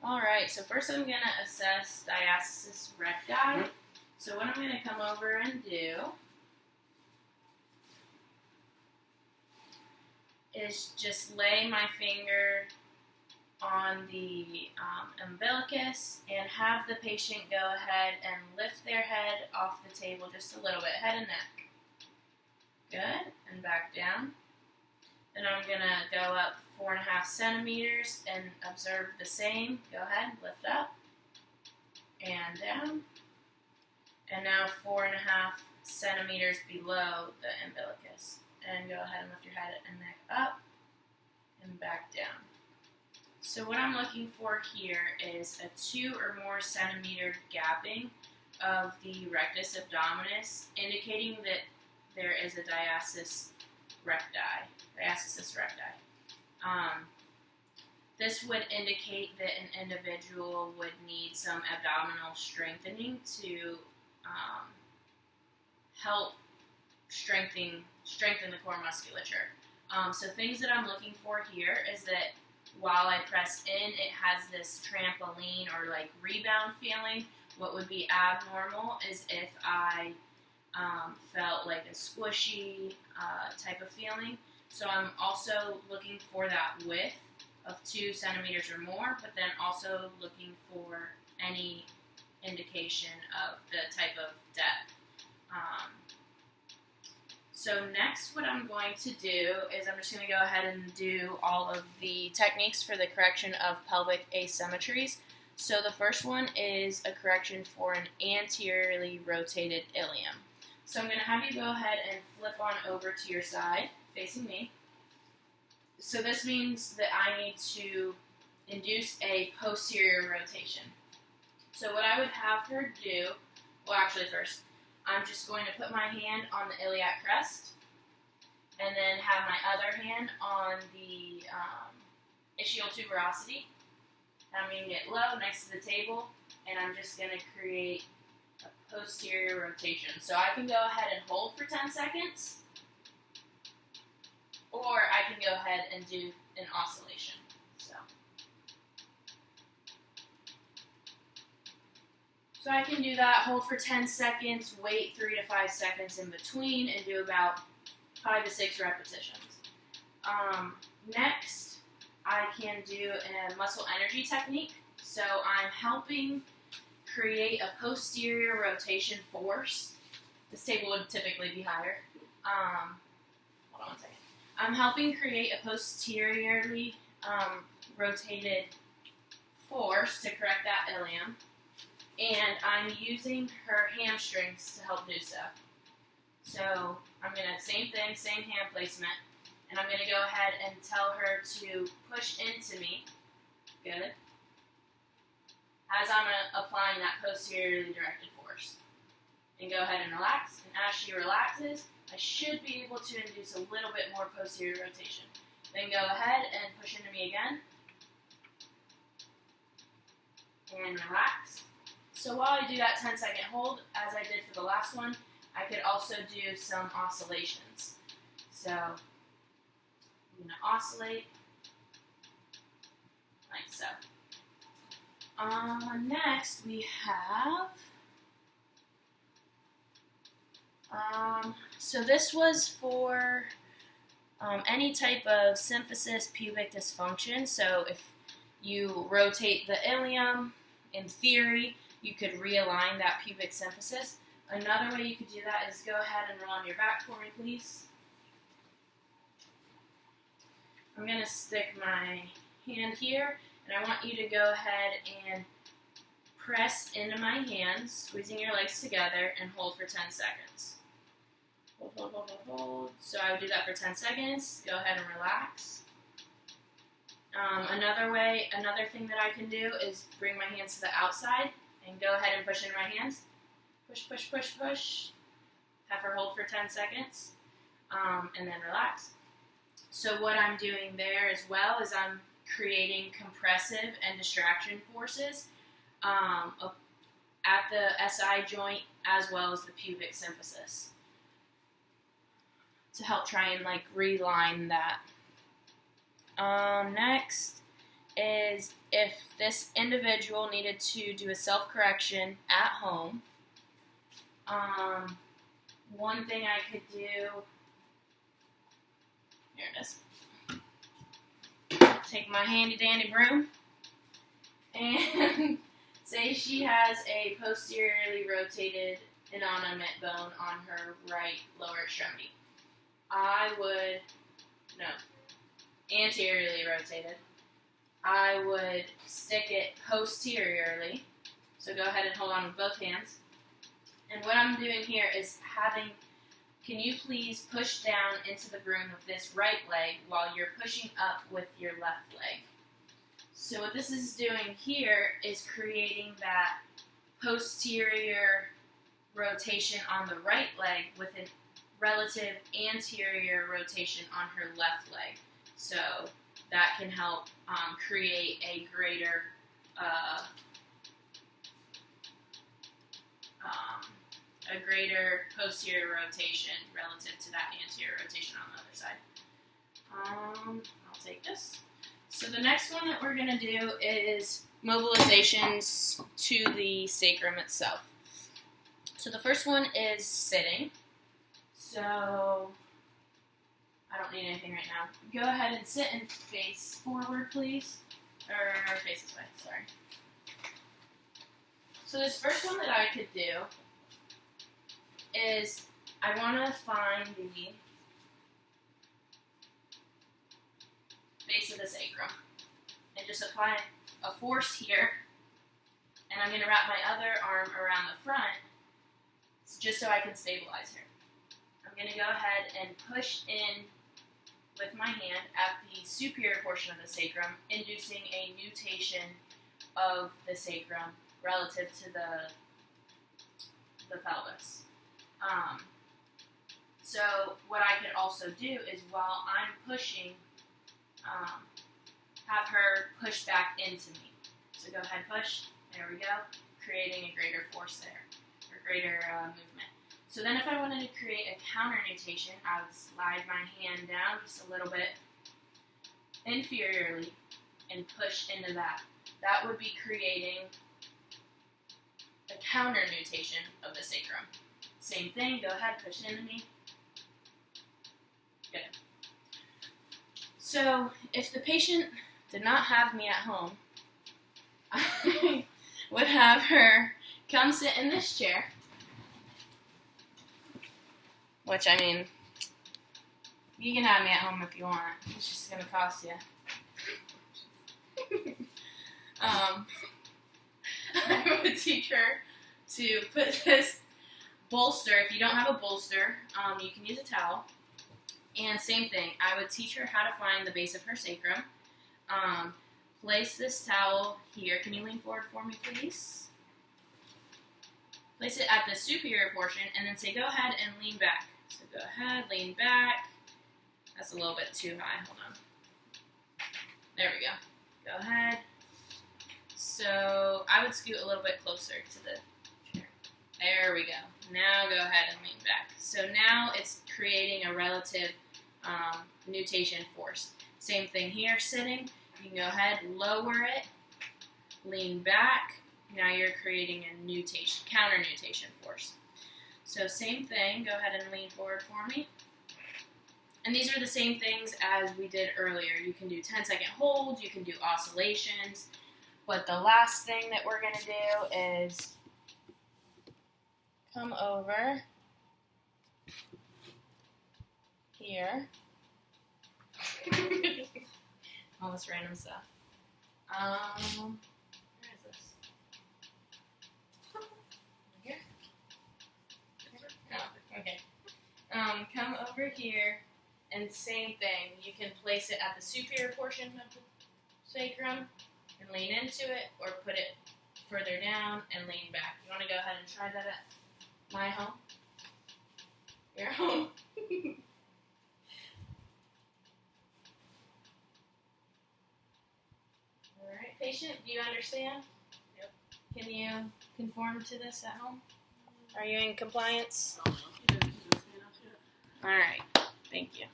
Alright, so first I'm going to assess diastasis recti. So what I'm going to come over and do is just lay my finger on the umbilicus and have the patient go ahead and lift their head off the table just a little bit, head and neck. Good, and back down. Then I'm going to go up 4.5 centimeters and observe the same. Go ahead, lift up and down. And now 4.5 centimeters below the umbilicus. And go ahead and lift your head and neck up and back down. So what I'm looking for here is a 2 or more centimeter gapping of the rectus abdominis, indicating that there is a diastasis recti. This would indicate that an individual would need some abdominal strengthening to help strengthen the core musculature. So things that I'm looking for here is that while I press in, it has this trampoline or like rebound feeling. What would be abnormal is if I felt like a squishy type of feeling. So I'm also looking for that width of 2 centimeters or more, but then also looking for any indication of the type of depth. So next what I'm going to do is I'm just going to go ahead and do all of the techniques for the correction of pelvic asymmetries. So the first one is a correction for an anteriorly rotated ilium. So I'm going to have you go ahead and flip on over to your side, facing me. So this means that I need to induce a posterior rotation. So what I would have her do, well actually first, I'm just going to put my hand on the iliac crest and then have my other hand on the ischial tuberosity. I'm going to get low next to the table and I'm just going to create a posterior rotation. So I can go ahead and hold for 10 seconds or I can go ahead and do an oscillation. So I can do that, hold for 10 seconds, wait 3 to 5 seconds in between, and do about 5 to 6 repetitions. Next, I can do a muscle energy technique. So I'm helping create a posterior rotation force. This table would typically be higher. Hold on one second. I'm helping create a posteriorly rotated force to correct that ilium. And I'm using her hamstrings to help do so. So I'm going to, same thing, same hand placement, and I'm going to go ahead and tell her to push into me, good, as I'm applying that posteriorly directed force. And go ahead and relax, and as she relaxes, I should be able to induce a little bit more posterior rotation. Then go ahead and push into me again, and relax. So while I do that 10-second hold, as I did for the last one, I could also do some oscillations. So I'm going to oscillate like so. Next we have, so this was for any type of symphysis pubic dysfunction. So if you rotate the ilium, in theory, you could realign that pubic symphysis. Another way you could do that is go ahead and roll on your back for me, please. I'm going to stick my hand here, and I want you to go ahead and press into my hands, squeezing your legs together, and hold for 10 seconds. Hold, hold, hold, hold, hold. So I would do that for 10 seconds. Go ahead and relax. Another thing that I can do is bring my hands to the outside and go ahead and push into my hands. Push, push, push, push. Have her hold for 10 seconds, and then relax. So what I'm doing there as well is I'm creating compressive and distraction forces at the SI joint as well as the pubic symphysis to help try and like reline that. Next is if this individual needed to do a self-correction at home, one thing I could do, here it is, take my handy-dandy broom, and say she has a posteriorly rotated innominate bone on her right lower extremity. Anteriorly rotated. I would stick it posteriorly, so go ahead and hold on with both hands. And what I'm doing here is can you please push down into the broom with this right leg while you're pushing up with your left leg. So what this is doing here is creating that posterior rotation on the right leg with a relative anterior rotation on her left leg. So that can help create a greater posterior rotation relative to that anterior rotation on the other side. I'll take this. So the next one that we're going to do is mobilizations to the sacrum itself. So the first one is sitting. So I don't need anything right now. Go ahead and sit and face forward, please. Or face this way, sorry. So this first one that I could do is I want to find the base of the sacrum and just apply a force here, and I'm going to wrap my other arm around the front just so I can stabilize her. I'm going to go ahead and push in with my hand at the superior portion of the sacrum, inducing a nutation of the sacrum relative to the pelvis. So what I could also do is while I'm pushing, have her push back into me. So go ahead, push. There we go. Creating a greater force there, or greater movement. So then if I wanted to create a counter nutation, I would slide my hand down just a little bit inferiorly and push into that. That would be creating a counter nutation of the sacrum. Same thing, go ahead, push into me. Good. So if the patient did not have me at home, I would have her come sit in this chair. Which, I mean, you can have me at home if you want. It's just going to cost you. I would teach her to put this bolster. If you don't have a bolster, you can use a towel. And same thing, I would teach her how to find the base of her sacrum. Place this towel here. Can you lean forward for me, please? Place it at the superior portion, and then say, go ahead and lean back. So go ahead, lean back. That's a little bit too high. Hold on. There we go. Go ahead. So I would scoot a little bit closer to the chair. There we go. Now go ahead and lean back. So now it's creating a relative nutation force. Same thing here, sitting. You can go ahead, lower it, lean back. Now you're creating a nutation, counter nutation force. So same thing, go ahead and lean forward for me. And these are the same things as we did earlier. You can do 10-second holds, you can do oscillations, but the last thing that we're going to do is come over here. All this random stuff. Where is this? Here? Oh, okay. Come over here, and same thing. You can place it at the superior portion of the sacrum and lean into it, or put it further down and lean back. You want to go ahead and try that at my home? Your home? Alright, patient, do you understand? Yep. Can you conform to this at home? Are you in compliance? Alright, thank you.